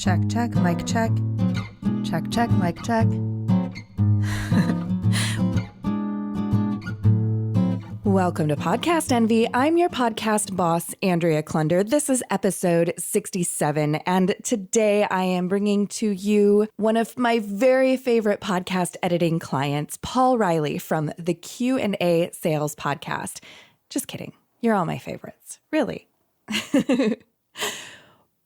Check, check, mic check. Check, check, mic check. Welcome to Podcast Envy. I'm your podcast boss, Andrea Klunder. This is episode 67, and today I am bringing to you one of my very favorite podcast editing clients, Paul Reilly from the Q&A Sales Podcast. Just kidding. You're all my favorites. Really.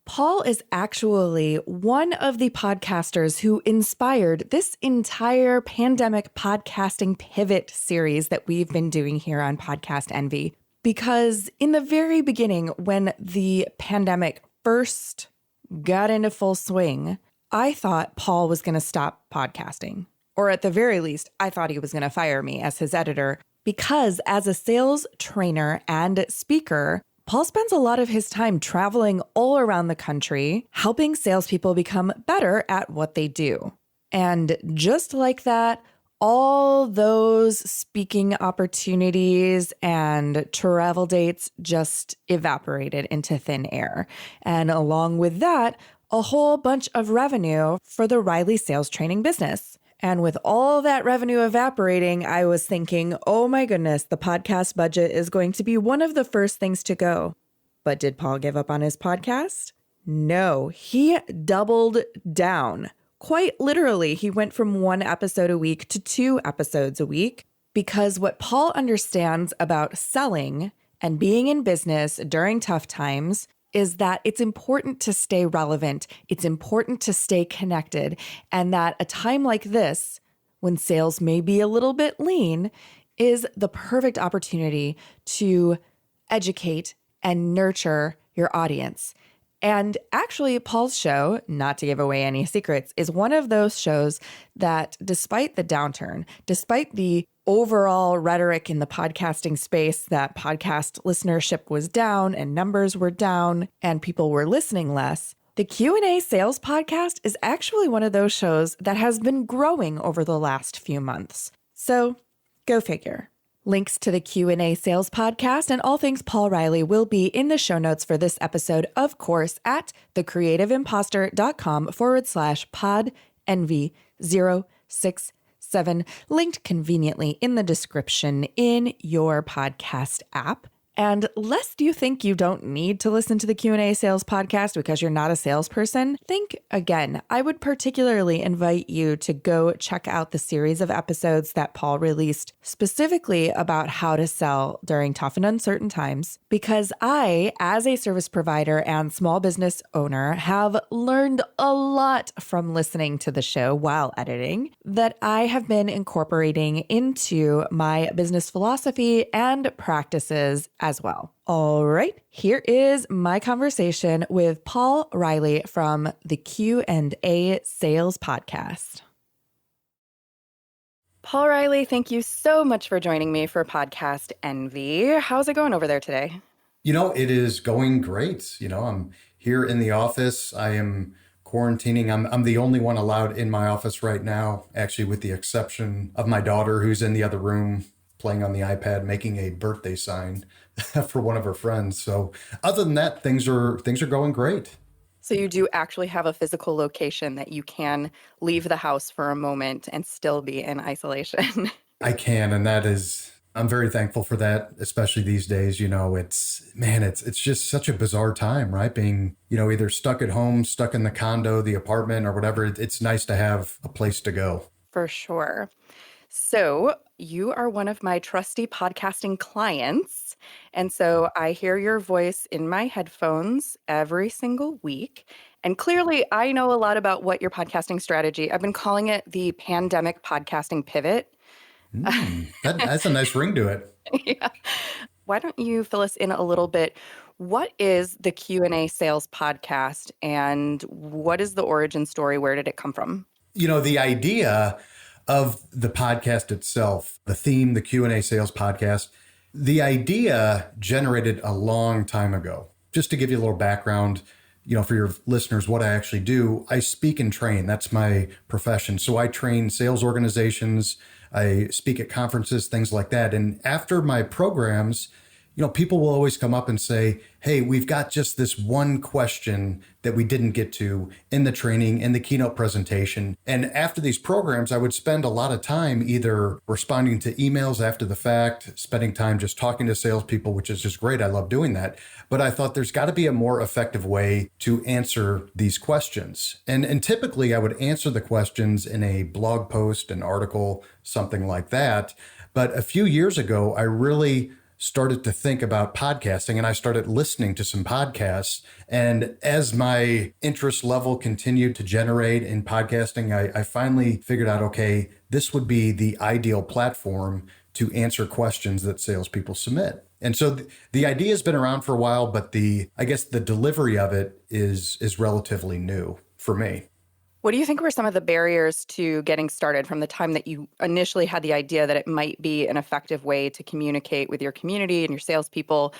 Paul is actually one of the podcasters who inspired this entire pandemic podcasting pivot series that we've been doing here on Podcast Envy. Because in the very beginning, when the pandemic first got into full swing, I thought Paul was going to stop podcasting. Or at the very least, I thought he was going to fire me as his editor. Because as a sales trainer and speaker, Paul spends a lot of his time traveling all around the country, helping salespeople become better at what they do. And just like that, all those speaking opportunities and travel dates just evaporated into thin air. And along with that, a whole bunch of revenue for the Reilly sales training business. And with all that revenue evaporating, I was thinking, oh my goodness, the podcast budget is going to be one of the first things to go. But did Paul give up on his podcast? No, he doubled down. Quite literally, he went from 1 episode a week to 2 episodes a week, because what Paul understands about selling and being in business during tough times is that it's important to stay relevant, it's important to stay connected, and that a time like this, when sales may be a little bit lean, is the perfect opportunity to educate and nurture your audience. And actually, Paul's show, not to give away any secrets, is one of those shows that, despite the downturn, despite the overall rhetoric in the podcasting space that podcast listenership was down and numbers were down and people were listening less, the Q&A Sales Podcast is actually one of those shows that has been growing over the last few months. So go figure. Links to the Q&A Sales Podcast and all things Paul Reilly will be in the show notes for this episode, of course, at thecreativeimpostr.com/PodEnvy067, linked conveniently in the description in your podcast app. And lest you think you don't need to listen to the Q&A Sales Podcast because you're not a salesperson, think again. I would particularly invite you to go check out the series of episodes that Paul released specifically about how to sell during tough and uncertain times, because I, as a service provider and small business owner, have learned a lot from listening to the show while editing that I have been incorporating into my business philosophy and practices as well. All right, here is my conversation with Paul Reilly from the Q&A Sales Podcast. Paul Reilly, thank you so much for joining me for Podcast Envy. How's it going over there today? It is going great. I'm here in the office. I am quarantining. I'm the only one allowed in my office right now, actually, with the exception of my daughter, who's in the other room playing on the iPad, making a birthday sign for one of her friends. So other than that, things are going great. So you do actually have a physical location that you can leave the house for a moment and still be in isolation. I can, and I'm very thankful for that, especially these days. It's just such a bizarre time, right? Being, either stuck at home, stuck in the condo, the apartment, or whatever. It's nice to have a place to go. For sure. So you are one of my trusty podcasting clients. And so I hear your voice in my headphones every single week. And clearly, I know a lot about what your podcasting strategy. I've been calling it the pandemic podcasting pivot. That's a nice ring to it. Yeah. Why don't you fill us in a little bit? What is the Q&A Sales Podcast and what is the origin story? Where did it come from? The idea of the podcast itself, the theme, the Q&A Sales Podcast, the idea generated a long time ago. Just to give you a little background, for your listeners, what I actually do, I speak and train. That's my profession. So I train sales organizations. I speak at conferences, things like that. And after my programs, people will always come up and say, hey, we've got just this one question that we didn't get to in the training, in the keynote presentation. And after these programs, I would spend a lot of time either responding to emails after the fact, spending time just talking to salespeople, which is just great. I love doing that. But I thought there's got to be a more effective way to answer these questions. And typically I would answer the questions in a blog post, an article, something like that. But a few years ago, I really started to think about podcasting, and I started listening to some podcasts. And as my interest level continued to generate in podcasting, I finally figured out, okay, this would be the ideal platform to answer questions that salespeople submit. And so the idea has been around for a while, but I guess the delivery of it is relatively new for me. What do you think were some of the barriers to getting started from the time that you initially had the idea that it might be an effective way to communicate with your community and your salespeople?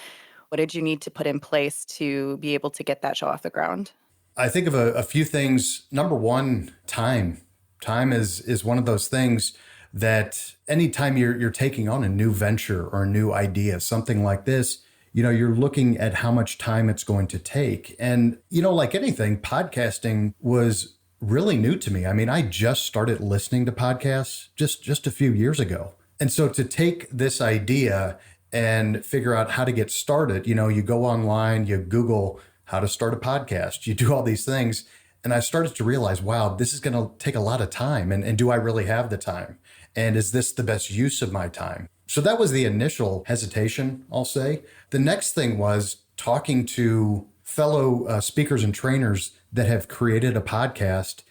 What did you need to put in place to be able to get that show off the ground? I think of a few things. Number one, time. Time is one of those things that anytime you're taking on a new venture or a new idea, something like this, you're looking at how much time it's going to take. And, like anything, podcasting was really new to me. I mean, I just started listening to podcasts just a few years ago. And so to take this idea and figure out how to get started, you go online, you Google how to start a podcast, you do all these things. And I started to realize, wow, this is going to take a lot of time. And do I really have the time? And is this the best use of my time? So that was the initial hesitation, I'll say. The next thing was talking to fellow speakers and trainers that have created a podcast.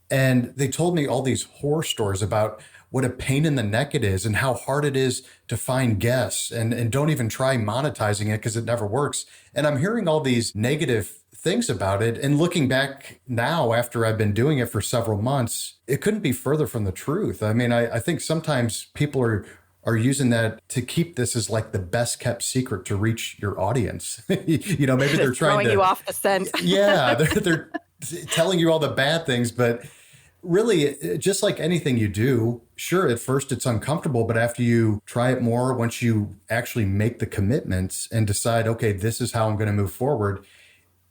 And they told me all these horror stories about what a pain in the neck it is and how hard it is to find guests, and don't even try monetizing it because it never works. And I'm hearing all these negative things about it. And looking back now, after I've been doing it for several months, it couldn't be further from the truth. I mean, I think sometimes people are using that to keep this as like the best kept secret to reach your audience. Maybe they're trying to you off the scent. Yeah, they're telling you all the bad things, but really, just like anything you do, sure, at first it's uncomfortable, but after you try it more, once you actually make the commitments and decide, okay, this is how I'm going to move forward,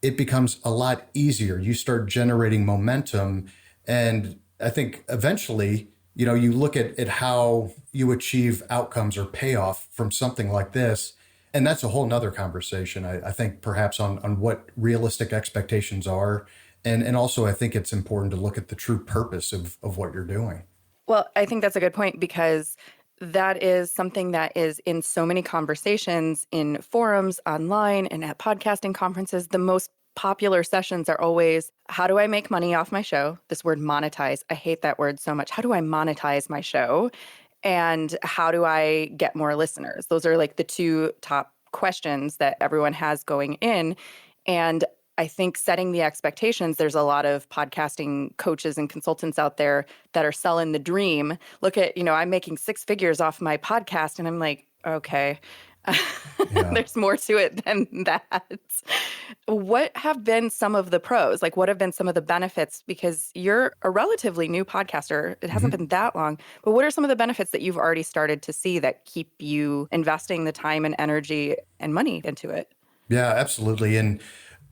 it becomes a lot easier. You start generating momentum. And I think eventually, you look at how you achieve outcomes or payoff from something like this. And that's a whole nother conversation, I think, perhaps on what realistic expectations are. And also, I think it's important to look at the true purpose of what you're doing. Well, I think that's a good point, because that is something that is in so many conversations in forums, online, and at podcasting conferences. The most popular sessions are always, how do I make money off my show? This word monetize, I hate that word so much. How do I monetize my show? And how do I get more listeners? Those are like the two top questions that everyone has going in. And I think setting the expectations, there's a lot of podcasting coaches and consultants out there that are selling the dream. Look at, I'm making 6 figures off my podcast. And I'm like, okay, there's more to it than that. What have been some of the pros? Like, what have been some of the benefits? Because you're a relatively new podcaster. It hasn't been that long. But what are some of the benefits that you've already started to see that keep you investing the time and energy and money into it? Yeah, absolutely. And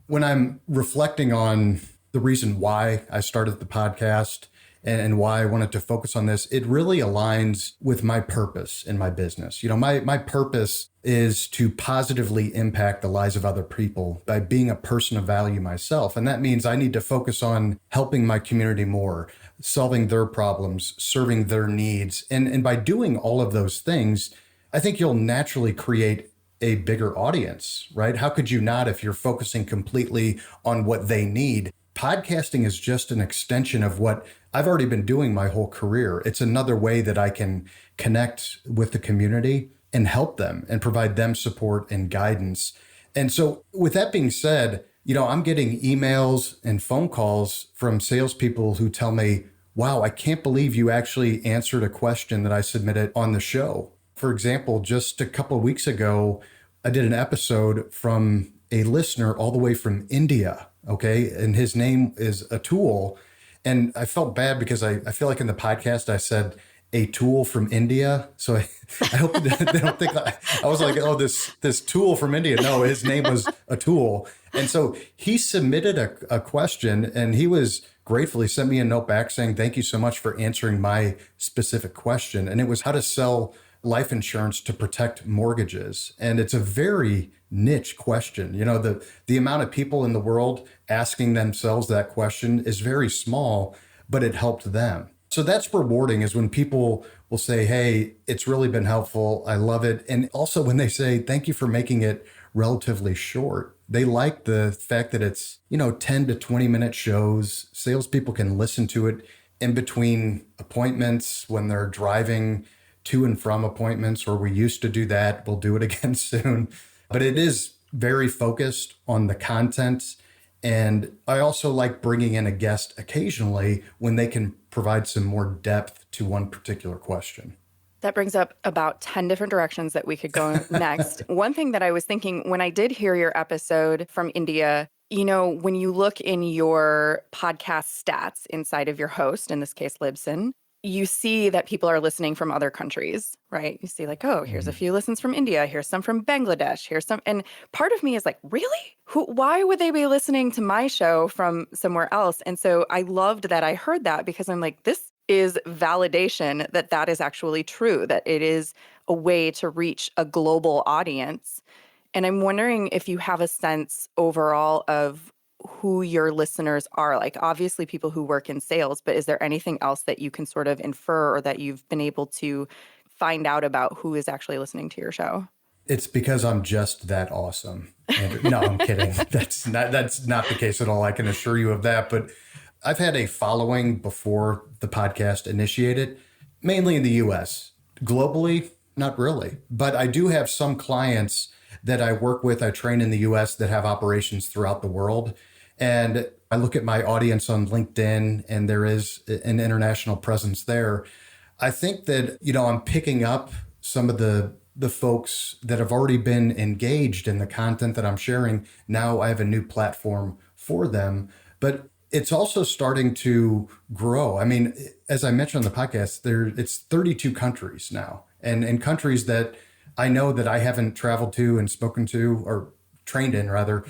when I'm reflecting on the reason why I started the podcast and why I wanted to focus on this, it really aligns with my purpose in my business. My purpose is to positively impact the lives of other people by being a person of value myself. And that means I need to focus on helping my community more, solving their problems, serving their needs. And by doing all of those things, I think you'll naturally create a bigger audience, right? How could you not if you're focusing completely on what they need? Podcasting is just an extension of what I've already been doing my whole career. It's another way that I can connect with the community and help them and provide them support and guidance. And so with that being said, I'm getting emails and phone calls from salespeople who tell me, wow, I can't believe you actually answered a question that I submitted on the show. For example, just a couple of weeks ago, I did an episode from a listener all the way from India, okay? And his name is Atul. And I felt bad because I feel like in the podcast I said a tool from India. So I hope they don't think I was like, oh, this tool from India. No, his name was Atul. And so he submitted a question, and he was gratefully sent me a note back saying, thank you so much for answering my specific question. And it was how to sell life insurance to protect mortgages. And it's a very niche question. You know, the amount of people in the world asking themselves that question is very small, but it helped them. So that's rewarding, is when people will say, hey, it's really been helpful. I love it. And also when they say, thank you for making it relatively short. They like the fact that it's, 10 to 20 minute shows. Salespeople can listen to it in between appointments when they're driving to and from appointments, or we used to do that. We'll do it again soon. But it is very focused on the content. And I also like bringing in a guest occasionally when they can provide some more depth to one particular question. That brings up about 10 different directions that we could go next. One thing that I was thinking when I did hear your episode from India, when you look in your podcast stats inside of your host, in this case, Libsyn, you see that people are listening from other countries, right? You see like, oh, here's a few listens from India. Here's some from Bangladesh. Here's some. And part of me is like, really? Why would they be listening to my show from somewhere else? And so I loved that I heard that, because I'm like, this is validation that that is actually true, that it is a way to reach a global audience. And I'm wondering if you have a sense overall of who your listeners are. Like, obviously people who work in sales, but is there anything else that you can sort of infer, or that you've been able to find out about who is actually listening to your show? It's because I'm just that awesome. And no, I'm kidding. That's not the case at all. I can assure you of that. But I've had a following before the podcast initiated, mainly in the US. Globally, not really. But I do have some clients that I work with, I train in the US, that have operations throughout the world. And I look at my audience on LinkedIn, and there is an international presence there. I think that, I'm picking up some of the folks that have already been engaged in the content that I'm sharing. Now I have a new platform for them. But it's also starting to grow. I mean, as I mentioned on the podcast, it's 32 countries now, and in countries that I know that I haven't traveled to and spoken to, or trained in rather.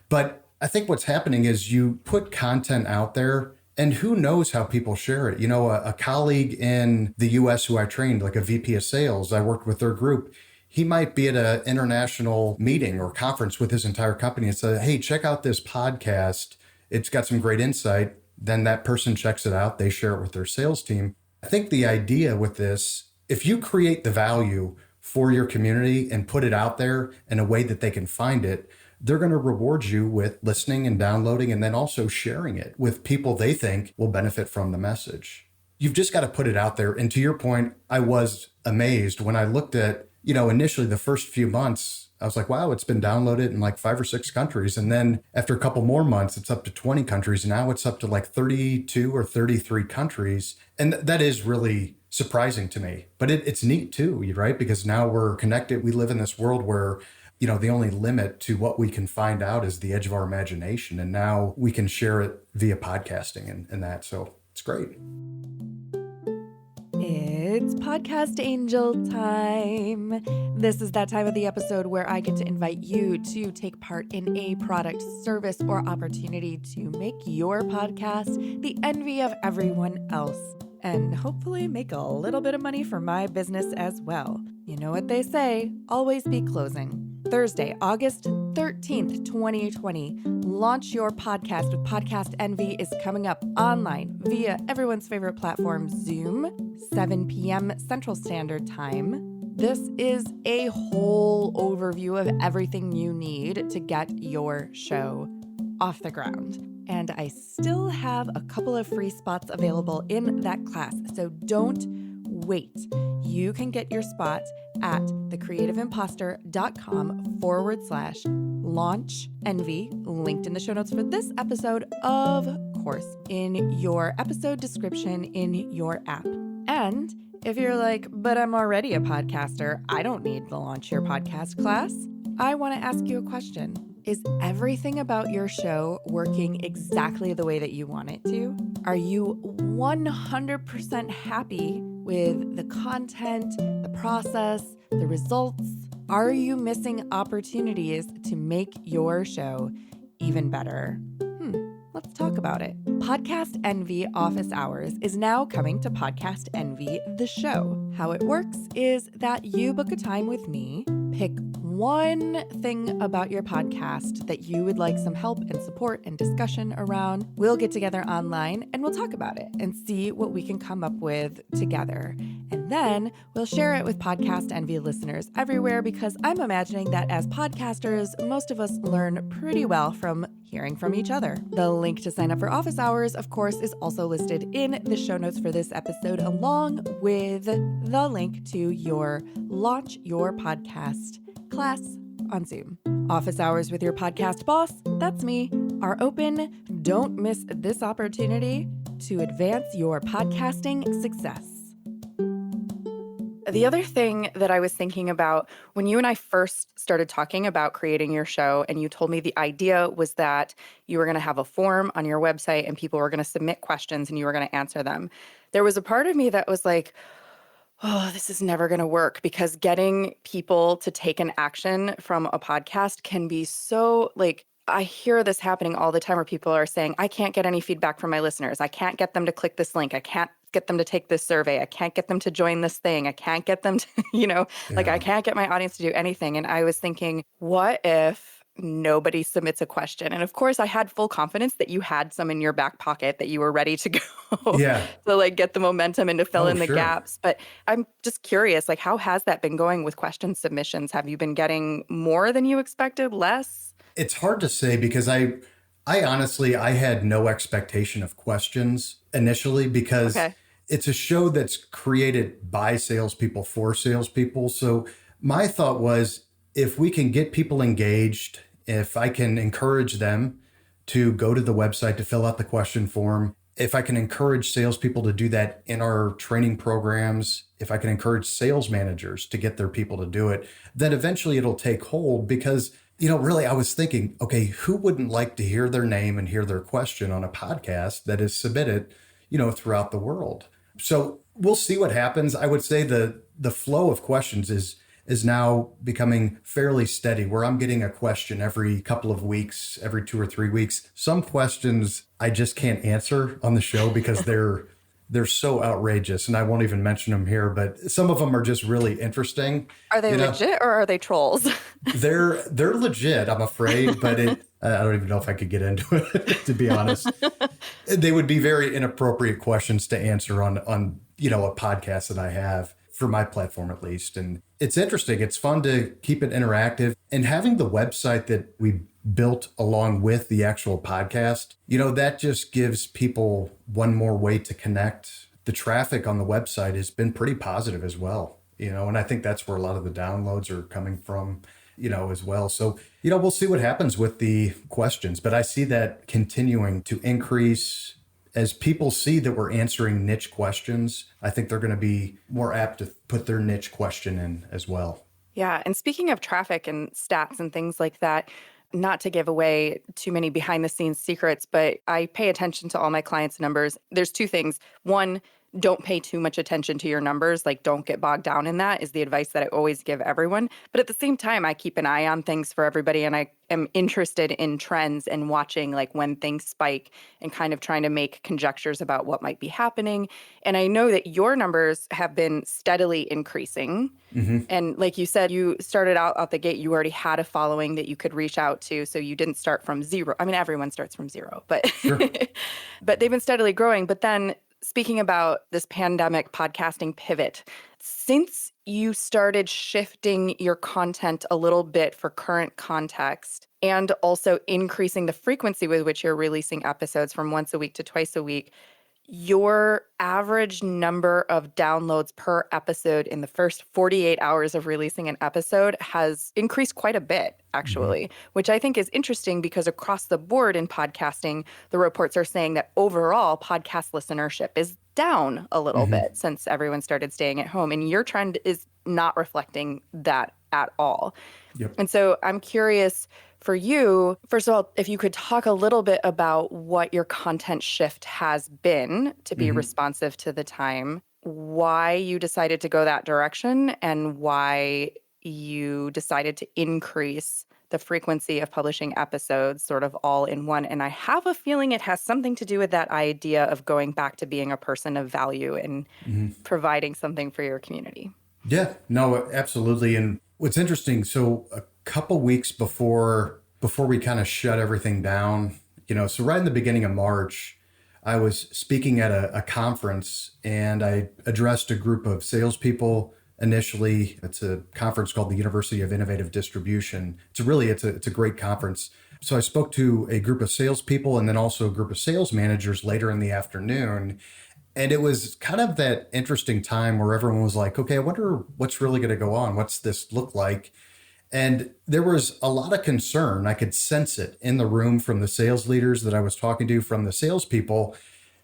But I think what's happening is you put content out there, and who knows how people share it. A colleague in the US who I trained, like a VP of sales, I worked with their group. He might be at an international meeting or conference with his entire company and say, hey, check out this podcast. It's got some great insight. Then that person checks it out. They share it with their sales team. I think the idea with this, if you create the value for your community and put it out there in a way that they can find it, they're going to reward you with listening and downloading, and then also sharing it with people they think will benefit from the message. You've just got to put it out there. And to your point, I was amazed when I looked at, initially the first few months, I was like, wow, it's been downloaded in like 5 or 6 countries. And then after a couple more months, it's up to 20 countries. And now it's up to like 32 or 33 countries. And that is really surprising to me. But it's neat too, right? Because now we're connected. We live in this world where, the only limit to what we can find out is the edge of our imagination. And now we can share it via podcasting and that. So it's great. It's Podcast Angel time. This is that time of the episode where I get to invite you to take part in a product, service, or opportunity to make your podcast the envy of everyone else, and hopefully make a little bit of money for my business as well. You know what they say, always be closing. Thursday, August 13th, 2020, Launch Your Podcast with Podcast Envy is coming up online via everyone's favorite platform, Zoom, 7 p.m. Central Standard Time. This is a whole overview of everything you need to get your show off the ground. And I still have a couple of free spots available in that class, so don't wait. You can get your spot at thecreativeimposter.com/launch envy, linked in the show notes for this episode, of course, in your episode description in your app. And if you're like, but I'm already a podcaster, I don't need the Launch Your Podcast class, I want to ask you a question. Is everything about your show working exactly the way that you want it to? Are you 100% happy with the content, the process, the results? Are you missing opportunities to make your show even better? Let's talk about it. Podcast Envy Office Hours is now coming to Podcast Envy, the show. How it works is that you book a time with me, pick one thing about your podcast that you would like some help and support and discussion around. We'll get together online and we'll talk about it and see what we can come up with together. And then we'll share it with Podcast Envy listeners everywhere, because I'm imagining that as podcasters, most of us learn pretty well from hearing from each other. The link to sign up for office hours, of course, is also listed in the show notes for this episode, along with the link to your Launch Your Podcast class on Zoom. Office hours with your podcast boss, that's me, are open. Don't miss this opportunity to advance your podcasting success. The other thing that I was thinking about when you and I first started talking about creating your show, and you told me the idea was that you were going to have a form on your website and people were going to submit questions and you were going to answer them, there was a part of me that was like, oh, this is never going to work, because getting people to take an action from a podcast can be so, like, I hear this happening all the time where people are saying, I can't get any feedback from my listeners. I can't get them to click this link. I can't get them to take this survey. I can't get them to join this thing. I can't get them to, like, I can't get my audience to do anything. And I was thinking, what if nobody submits a question? And of course, I had full confidence that you had some in your back pocket, that you were ready to go to like get the momentum and to fill in the gaps. But I'm just curious, like, how has that been going with question submissions? Have you been getting more than you expected, less? It's hard to say, because I honestly, I had no expectation of questions initially, because it's a show that's created by salespeople for salespeople. So my thought was, if we can get people engaged, if I can encourage them to go to the website to fill out the question form, if I can encourage salespeople to do that in our training programs, if I can encourage sales managers to get their people to do it, then eventually it'll take hold. Because really, I was thinking, okay, who wouldn't like to hear their name and hear their question on a podcast that is submitted, throughout the world? So we'll see what happens. I would say the flow of questions is now becoming fairly steady, where I'm getting a question every couple of weeks, every 2 or 3 weeks. Some questions I just can't answer on the show because they're so outrageous, and I won't even mention them here, but some of them are just really interesting. Are they legit or are they trolls? They're legit, I'm afraid, but I don't even know if I could get into it, to be honest. They would be very inappropriate questions to answer on a podcast that I have, for my platform at least. And it's interesting. It's fun to keep it interactive, and having the website that we built along with the actual podcast, that just gives people one more way to connect. The traffic on the website has been pretty positive as well, and I think that's where a lot of the downloads are coming from, as well. So, we'll see what happens with the questions, but I see that continuing to increase. As people see that we're answering niche questions, I think they're going to be more apt to put their niche question in as well. Yeah. And speaking of traffic and stats and things like that, not to give away too many behind the scenes secrets, but I pay attention to all my clients' numbers. There's two things. One, don't pay too much attention to your numbers. Like, don't get bogged down in that, is the advice that I always give everyone. But at the same time, I keep an eye on things for everybody, and I am interested in trends and watching like when things spike and kind of trying to make conjectures about what might be happening. And I know that your numbers have been steadily increasing. Mm-hmm. And like you said, you started out the gate, you already had a following that you could reach out to. So you didn't start from zero. I mean, everyone starts from zero, but sure. But they've been steadily growing. But then, speaking about this pandemic podcasting pivot, since you started shifting your content a little bit for current context and also increasing the frequency with which you're releasing episodes from once a week to twice a week, your average number of downloads per episode in the first 48 hours of releasing an episode has increased quite a bit, actually, which I think is interesting, because across the board in podcasting, the reports are saying that overall podcast listenership is down a little bit since everyone started staying at home. And your trend is not reflecting that at all. Yep. And so I'm curious for you, first of all, if you could talk a little bit about what your content shift has been to be responsive to the time. why you decided to go that direction and why you decided to increase the frequency of publishing episodes sort of all in one. And I have a feeling it has something to do with that idea of going back to being a person of value and providing something for your community. Yeah, no, absolutely. And what's interesting, so a couple weeks before we kind of shut everything down, so right in the beginning of March, I was speaking at a conference and I addressed a group of salespeople initially. It's a conference called the University of Innovative Distribution. It's a great conference. So I spoke to a group of salespeople and then also a group of sales managers later in the afternoon. And it was kind of that interesting time where everyone was like, okay, I wonder what's really going to go on. What's this look like? And there was a lot of concern. I could sense it in the room from the sales leaders that I was talking to, from the salespeople.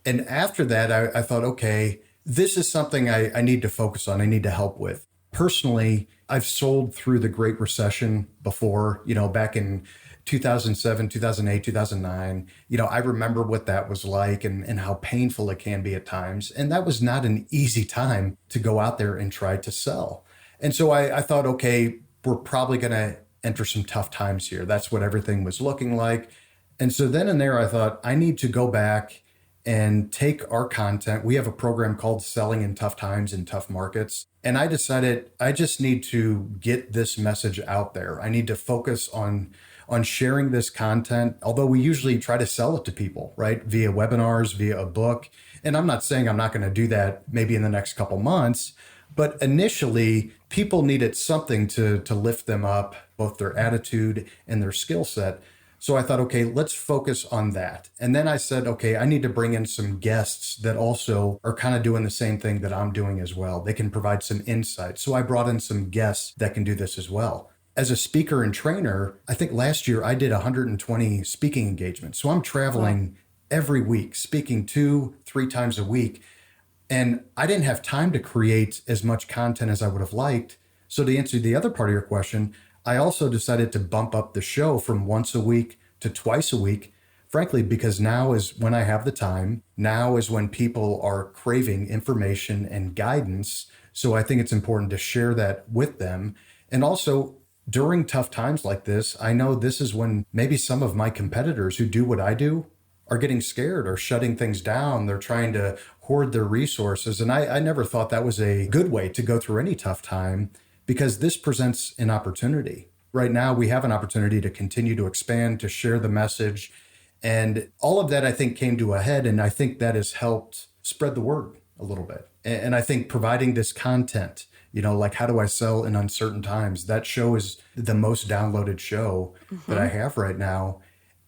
And after that, I thought, okay, this is something I need to focus on. I need to help with. Personally, I've sold through the Great Recession before, back in 2007, 2008, 2009. I remember what that was like and how painful it can be at times. And that was not an easy time to go out there and try to sell. And so I thought, okay, we're probably going to enter some tough times here. That's what everything was looking like. And so then and there, I thought, I need to go back and take our content. We have a program called Selling in Tough Times in Tough Markets. And I decided I just need to get this message out there. I need to focus on sharing this content, although we usually try to sell it to people, right? Via webinars, via a book. And I'm not saying I'm not going to do that maybe in the next couple months, but initially people needed something to lift them up, both their attitude and their skill set. So I thought, okay, let's focus on that. And then I said, okay, I need to bring in some guests that also are kind of doing the same thing that I'm doing as well. They can provide some insight. So I brought in some guests that can do this as well. As a speaker and trainer, I think last year I did 120 speaking engagements. So I'm traveling every week, speaking 2-3 times a week. And I didn't have time to create as much content as I would have liked. So to answer the other part of your question, I also decided to bump up the show from once a week to twice a week, frankly, because now is when I have the time. Now is when people are craving information and guidance. So I think it's important to share that with them. And also, during tough times like this, I know this is when maybe some of my competitors who do what I do are getting scared or shutting things down. They're trying to hoard their resources. And I never thought that was a good way to go through any tough time, because this presents an opportunity. Right now, we have an opportunity to continue to expand, to share the message. And all of that, I think, came to a head. And I think that has helped spread the word a little bit. And I think providing this content, like How Do I Sell in Uncertain Times? That show is the most downloaded show that I have right now.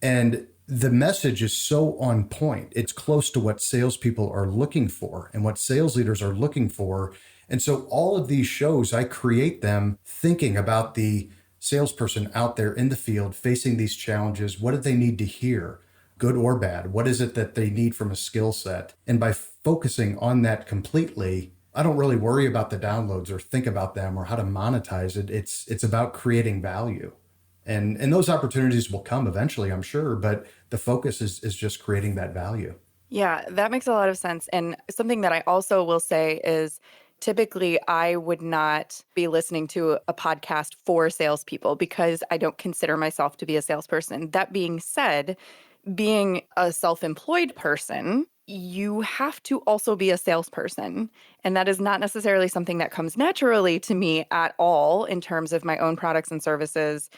And the message is so on point. It's close to what salespeople are looking for and what sales leaders are looking for. And so all of these shows, I create them thinking about the salesperson out there in the field facing these challenges. What do they need to hear, good or bad? What is it that they need from a skill set? And by focusing on that completely, I don't really worry about the downloads or think about them or how to monetize it. It's about creating value. And those opportunities will come eventually, I'm sure, but the focus is just creating that value. Yeah, that makes a lot of sense. And something that I also will say is typically I would not be listening to a podcast for salespeople because I don't consider myself to be a salesperson. That being said, being a self-employed person, you have to also be a salesperson. And that is not necessarily something that comes naturally to me at all in terms of my own products and services.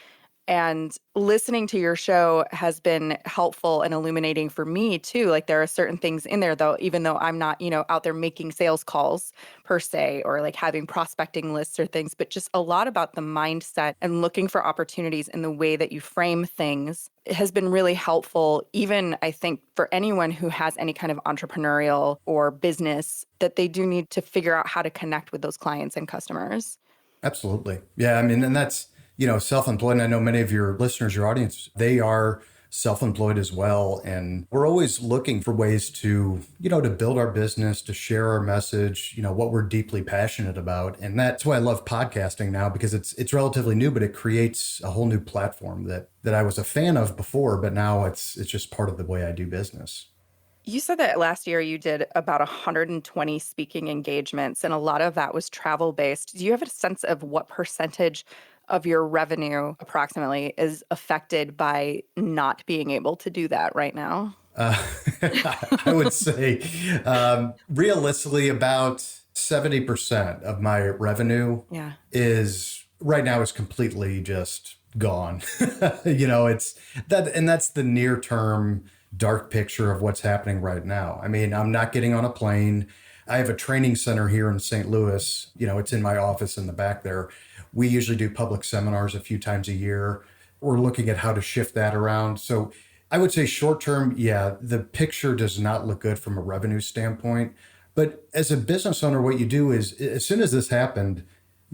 And listening to your show has been helpful and illuminating for me too. Like there are certain things in there though, even though I'm not, out there making sales calls per se, or like having prospecting lists or things, but just a lot about the mindset and looking for opportunities in the way that you frame things has been really helpful. Even I think for anyone who has any kind of entrepreneurial or business, that they do need to figure out how to connect with those clients and customers. Absolutely. Yeah. I mean, and that's, self-employed. And I know many of your listeners, your audience, they are self-employed as well. And we're always looking for ways to, to build our business, to share our message, what we're deeply passionate about. And that's why I love podcasting now, because it's relatively new, but it creates a whole new platform that I was a fan of before, but now it's just part of the way I do business. You said that last year you did about 120 speaking engagements, and a lot of that was travel-based. Do you have a sense of what percentage of your revenue approximately is affected by not being able to do that right now? Uh, I would say realistically about 70% of my revenue Yeah. is right now is completely just gone. It's that, and that's the near term dark picture of what's happening right now. I mean, I'm not getting on a plane. I have a training center here in St. Louis. It's in my office in the back there. We usually do public seminars a few times a year. We're looking at how to shift that around. So I would say short term, yeah, the picture does not look good from a revenue standpoint. But as a business owner, what you do is as soon as this happened,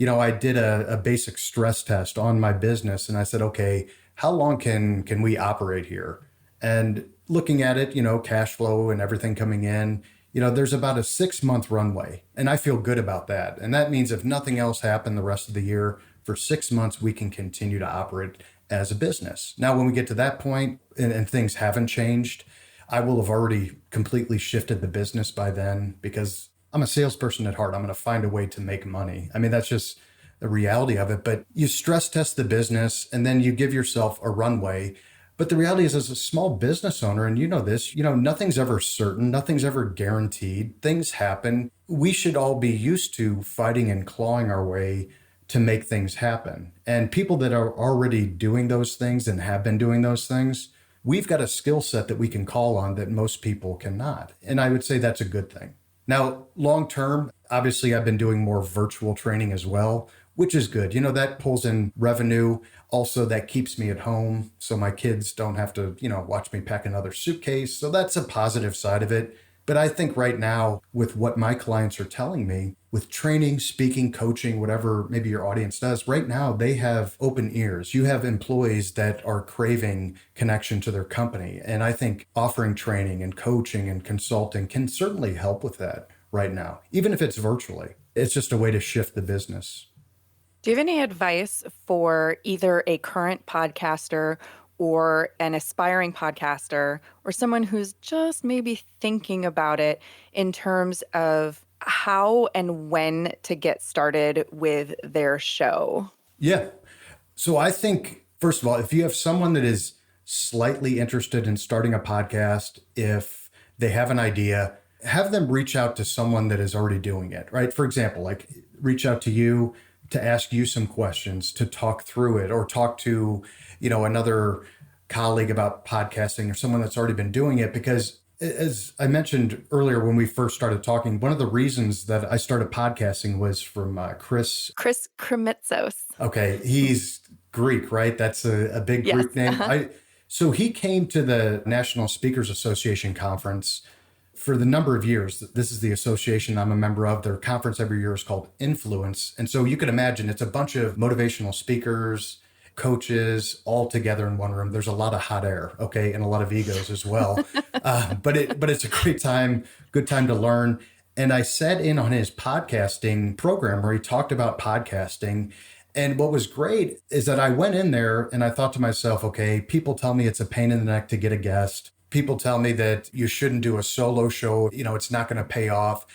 I did a basic stress test on my business and I said, okay, how long can we operate here? And looking at it, cash flow and everything coming in, there's about a 6-month runway. And I feel good about that. And that means if nothing else happened the rest of the year, for 6 months, we can continue to operate as a business. Now, when we get to that point and things haven't changed, I will have already completely shifted the business by then because I'm a salesperson at heart. I'm going to find a way to make money. I mean, that's just the reality of it. But you stress test the business and then you give yourself a runway. But the reality is, as a small business owner, and this, nothing's ever certain, nothing's ever guaranteed. Things happen. We should all be used to fighting and clawing our way to make things happen. And people that are already doing those things and have been doing those things, we've got a skill set that we can call on that most people cannot. And I would say that's a good thing. Now, long term, obviously, I've been doing more virtual training as well, which is good. That pulls in revenue. Also, that keeps me at home so my kids don't have to, watch me pack another suitcase. So that's a positive side of it. But I think right now, with what my clients are telling me, with training, speaking, coaching, whatever maybe your audience does, right now they have open ears. You have employees that are craving connection to their company. And I think offering training and coaching and consulting can certainly help with that right now, even if it's virtually. It's just a way to shift the business. Do you have any advice for either a current podcaster or an aspiring podcaster or someone who's just maybe thinking about it in terms of how and when to get started with their show? Yeah. So I think, first of all, if you have someone that is slightly interested in starting a podcast, if they have an idea, have them reach out to someone that is already doing it, right? For example, like reach out to you to ask you some questions, to talk through it, or talk to, another colleague about podcasting or someone that's already been doing it. Because as I mentioned earlier, when we first started talking, one of the reasons that I started podcasting was from Chris Krimitsos. Okay. He's Greek, right? That's a big Yes. Greek name. So he came to the National Speakers Association conference for the number of years. This is the association I'm a member of. Their conference every year is called Influence. And so you could imagine it's a bunch of motivational speakers, coaches, all together in one room. There's a lot of hot air, okay, and a lot of egos as well. But it's a great time, good time to learn. And I sat in on his podcasting program where he talked about podcasting. And what was great is that I went in there and I thought to myself, okay, people tell me it's a pain in the neck to get a guest. People tell me that you shouldn't do a solo show, it's not going to pay off.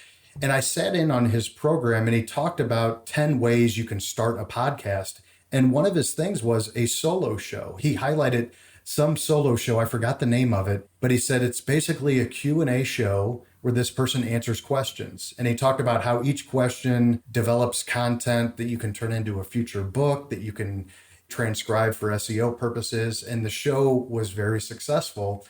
And I sat in on his program and he talked about 10 ways you can start a podcast. And one of his things was a solo show. He highlighted some solo show. I forgot the name of it, but he said it's basically a Q&A show where this person answers questions. And he talked about how each question develops content that you can turn into a future book, that you can transcribe for SEO purposes. And the show was very successful.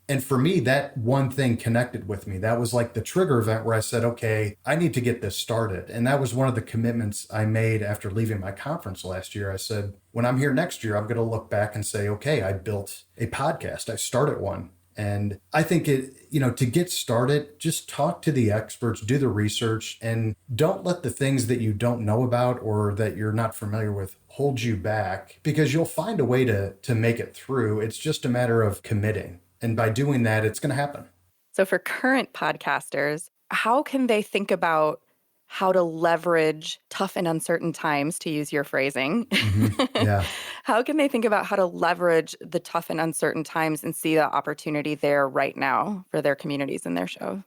And for me, that one thing connected with me. That was like the trigger event where I said, okay, I need to get this started. And that was one of the commitments I made after leaving my conference last year. I said, when I'm here next year, I'm going to look back and say, okay, I built a podcast. I started one. And I think to get started, just talk to the experts, do the research, and don't let the things that you don't know about or that you're not familiar with hold you back, because you'll find a way to make it through. It's just a matter of committing. And by doing that, it's going to happen. So for current podcasters, how can they think about how to leverage tough and uncertain times, to use your phrasing? Mm-hmm. Yeah. How can they think about how to leverage the tough and uncertain times and see the opportunity there right now for their communities and their show?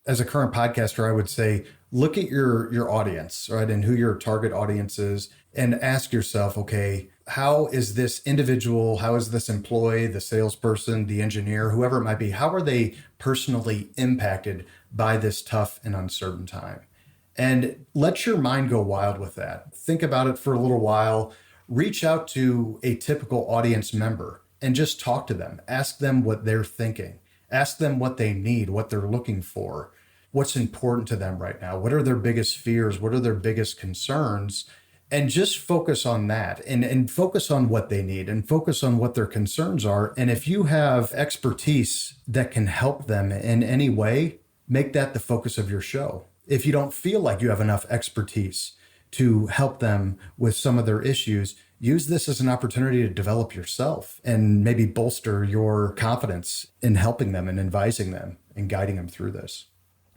As a current podcaster, I would say look at your audience, right, and who your target audience is, and ask yourself, okay, how is this individual, how is this employee, the salesperson, the engineer, whoever it might be, how are they personally impacted by this tough and uncertain time? And let your mind go wild with that. Think about it for a little while. Reach out to a typical audience member and just talk to them. Ask them what they're thinking. Ask them what they need, what they're looking for, what's important to them right now. What are their biggest fears? What are their biggest concerns? And just focus on that and focus on what they need and focus on what their concerns are. And if you have expertise that can help them in any way, make that the focus of your show. If you don't feel like you have enough expertise to help them with some of their issues, use this as an opportunity to develop yourself and maybe bolster your confidence in helping them and advising them and guiding them through this.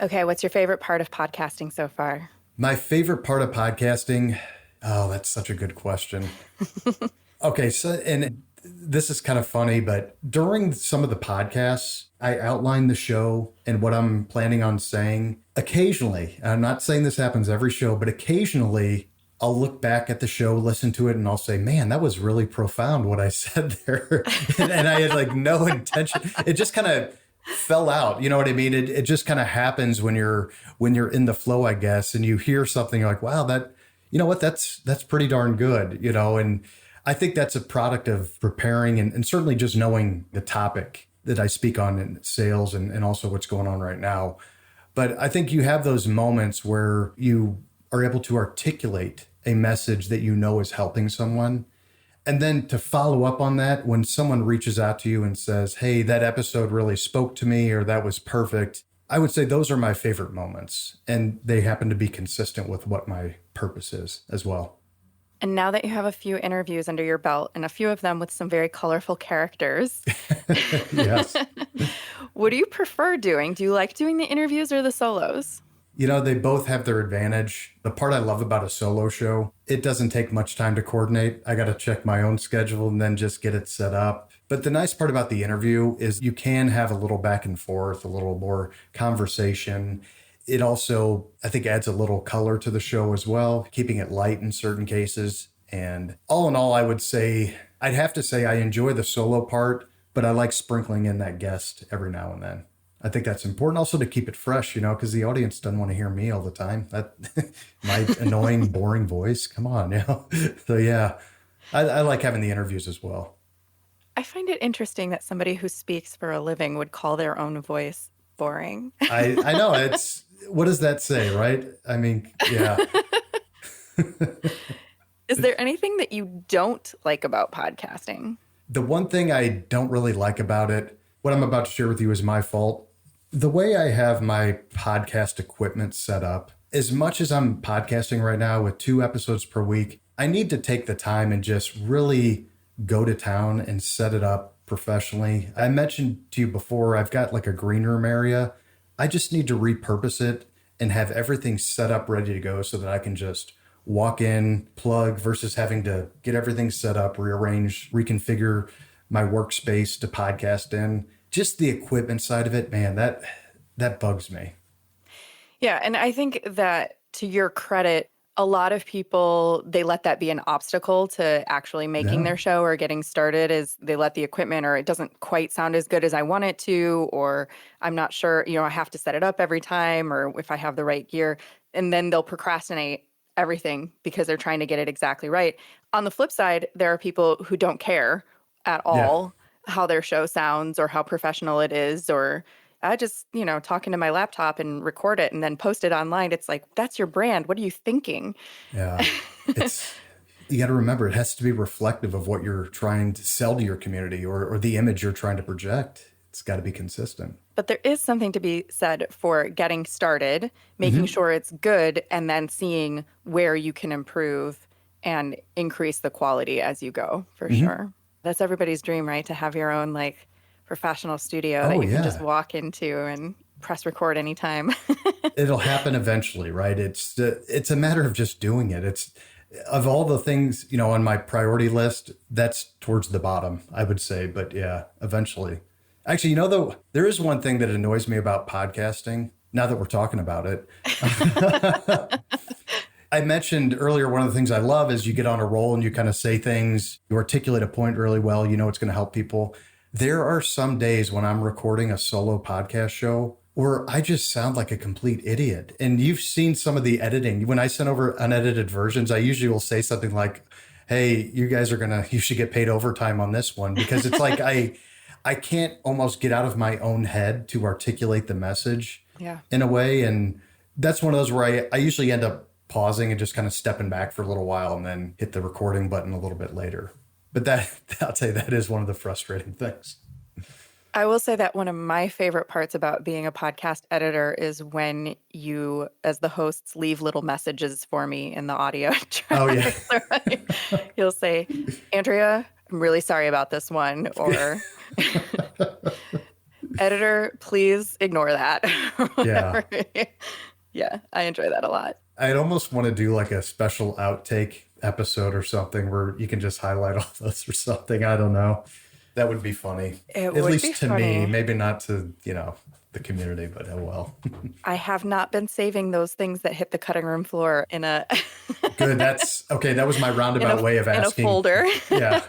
Okay, what's your favorite part of podcasting so far? My favorite part of podcasting, oh, that's such a good question. Okay, so, and this is kind of funny, but during some of the podcasts, I outline the show and what I'm planning on saying. Occasionally, I'm not saying this happens every show, but occasionally I'll look back at the show, listen to it, and I'll say, man, that was really profound what I said there. and I had like no intention. It just kind of fell out. You know what I mean? It just kind of happens when you're in the flow, I guess, and you hear something, you're like, wow, that, you know what, that's pretty darn good, you know? And I think that's a product of preparing and certainly just knowing the topic that I speak on in sales and also what's going on right now. But I think you have those moments where you are able to articulate a message that you know is helping someone. And then to follow up on that, when someone reaches out to you and says, hey, that episode really spoke to me, or that was perfect, I would say those are my favorite moments. And they happen to be consistent with what my purpose is as well. And now that you have a few interviews under your belt and a few of them with some very colorful characters, Yes. What do you prefer doing? Do you like doing the interviews or the solos? You know, they both have their advantage. The part I love about a solo show, it doesn't take much time to coordinate. I got to check my own schedule and then just get it set up. But the nice part about the interview is you can have a little back and forth, a little more conversation. It also, I think, adds a little color to the show as well, keeping it light in certain cases. And all in all, I would say, I'd have to say I enjoy the solo part, but I like sprinkling in that guest every now and then. I think that's important also to keep it fresh, you know, because the audience doesn't want to hear me all the time. That my annoying, boring voice. Come on, you know. So yeah, I like having the interviews as well. I find it interesting that somebody who speaks for a living would call their own voice boring. I know. It's, what does that say, right? I mean, yeah. Is there anything that you don't like about podcasting? The one thing I don't really like about it, what I'm about to share with you is my fault. The way I have my podcast equipment set up, as much as I'm podcasting right now with 2 episodes per week, I need to take the time and just really go to town and set it up professionally. I mentioned to you before, I've got like a green room area. I just need to repurpose it and have everything set up ready to go so that I can just walk in, plug, versus having to get everything set up, rearrange, reconfigure my workspace to podcast in. Just the equipment side of it, man, that bugs me. Yeah, and I think that to your credit, a lot of people, they let that be an obstacle to actually making their show or getting started, is they let the equipment, or it doesn't quite sound as good as I want it to, or I'm not sure, you know, I have to set it up every time, or if I have the right gear. And then they'll procrastinate everything because they're trying to get it exactly right. On the flip side, there are people who don't care at all how their show sounds or how professional it is, or I just, you know, talk into my laptop and record it and then post it online. It's like, that's your brand. What are you thinking? Yeah. You got to remember, it has to be reflective of what you're trying to sell to your community or the image you're trying to project. It's got to be consistent. But there is something to be said for getting started, making sure it's good, and then seeing where you can improve and increase the quality as you go, for sure. That's everybody's dream, right? To have your own like professional studio that you can just walk into and press record anytime. It'll happen eventually, right? It's a matter of just doing it. Of all the things, on my priority list, that's towards the bottom, I would say. But yeah, eventually. Actually, though, there is one thing that annoys me about podcasting, now that we're talking about it. I mentioned earlier, one of the things I love is you get on a roll and you kind of say things, you articulate a point really well, it's going to help people. There are some days when I'm recording a solo podcast show where I just sound like a complete idiot. And you've seen some of the editing. When I send over unedited versions, I usually will say something like, hey, you should get paid overtime on this one, because it's like I can't almost get out of my own head to articulate the message in a way. And that's one of those where I usually end up pausing and just kind of stepping back for a little while and then hit the recording button a little bit later. But I'll tell you, that is one of the frustrating things. I will say that one of my favorite parts about being a podcast editor is when you, as the hosts, leave little messages for me in the audio track. Oh, yeah. You'll say, Andrea, I'm really sorry about this one. Or, editor, please ignore that. Yeah. Yeah, I enjoy that a lot. I'd almost want to do like a special outtake episode or something where you can just highlight all this or something. I don't know. That would be funny. At least to me, maybe not to, the community, but oh well. I have not been saving those things that hit the cutting room floor in a... Good. That's okay. That was my roundabout way of asking. In a folder. Yeah.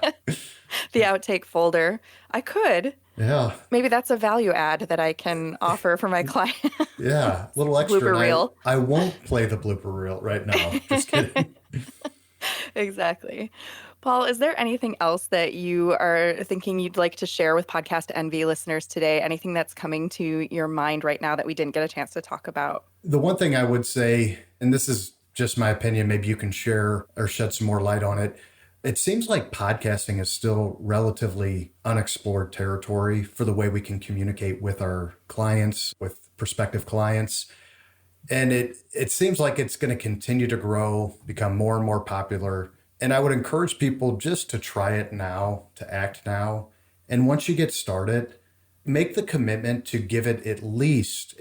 The outtake folder. I could. Yeah. Maybe that's a value add that I can offer for my client. Yeah. A little extra. Blooper reel. I won't play the blooper reel right now. Just kidding. Exactly. Paul, is there anything else that you are thinking you'd like to share with Podcast Envy listeners today? Anything that's coming to your mind right now that we didn't get a chance to talk about? The one thing I would say, and this is just my opinion, maybe you can share or shed some more light on it. It seems like podcasting is still relatively unexplored territory for the way we can communicate with our clients, with prospective clients. And it seems like it's going to continue to grow, become more and more popular. And I would encourage people just to try it now, to act now. And once you get started, make the commitment to give it at least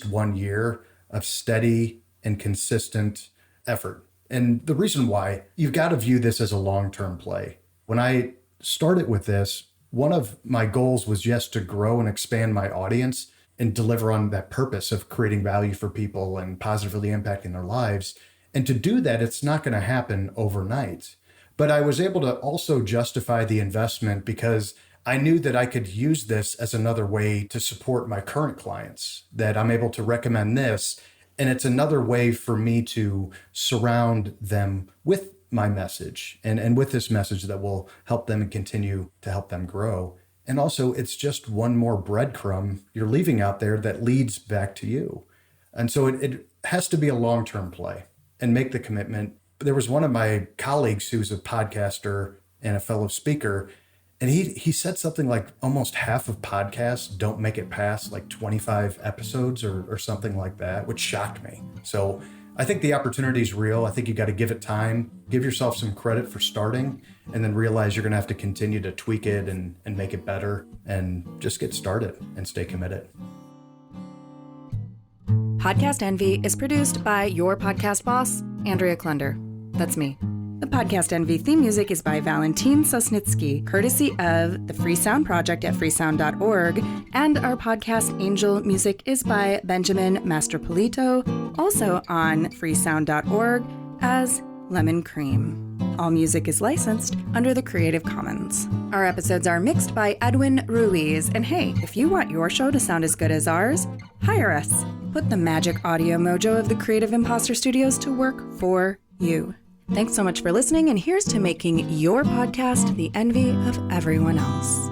1 year of steady and consistent effort. And the reason why, you've got to view this as a long-term play. When I started with this, one of my goals was just to grow and expand my audience and deliver on that purpose of creating value for people and positively impacting their lives. And to do that, it's not going to happen overnight. But I was able to also justify the investment because I knew that I could use this as another way to support my current clients, that I'm able to recommend this. And it's another way for me to surround them with my message and with this message that will help them and continue to help them grow. And also, it's just one more breadcrumb you're leaving out there that leads back to you. And so it has to be a long-term play and make the commitment. There was one of my colleagues who's a podcaster and a fellow speaker, and he said something like almost half of podcasts don't make it past like 25 episodes or something like that, which shocked me. So I think the opportunity is real. I think you got to give it time, give yourself some credit for starting, and then realize you're going to have to continue to tweak it and make it better, and just get started and stay committed. Podcast Envy is produced by your podcast boss, Andrea Klunder. That's me. The Podcast Envy theme music is by Valentin Sosnitsky, courtesy of the Free Sound Project at freesound.org, and our podcast Angel music is by Benjamin Mastropolito, also on freesound.org as Lemon Cream. All music is licensed under the Creative Commons. Our episodes are mixed by Edwin Ruiz, and hey, if you want your show to sound as good as ours, hire us. Put the magic audio mojo of the Creative Imposter Studios to work for you. Thanks so much for listening, and here's to making your podcast the envy of everyone else.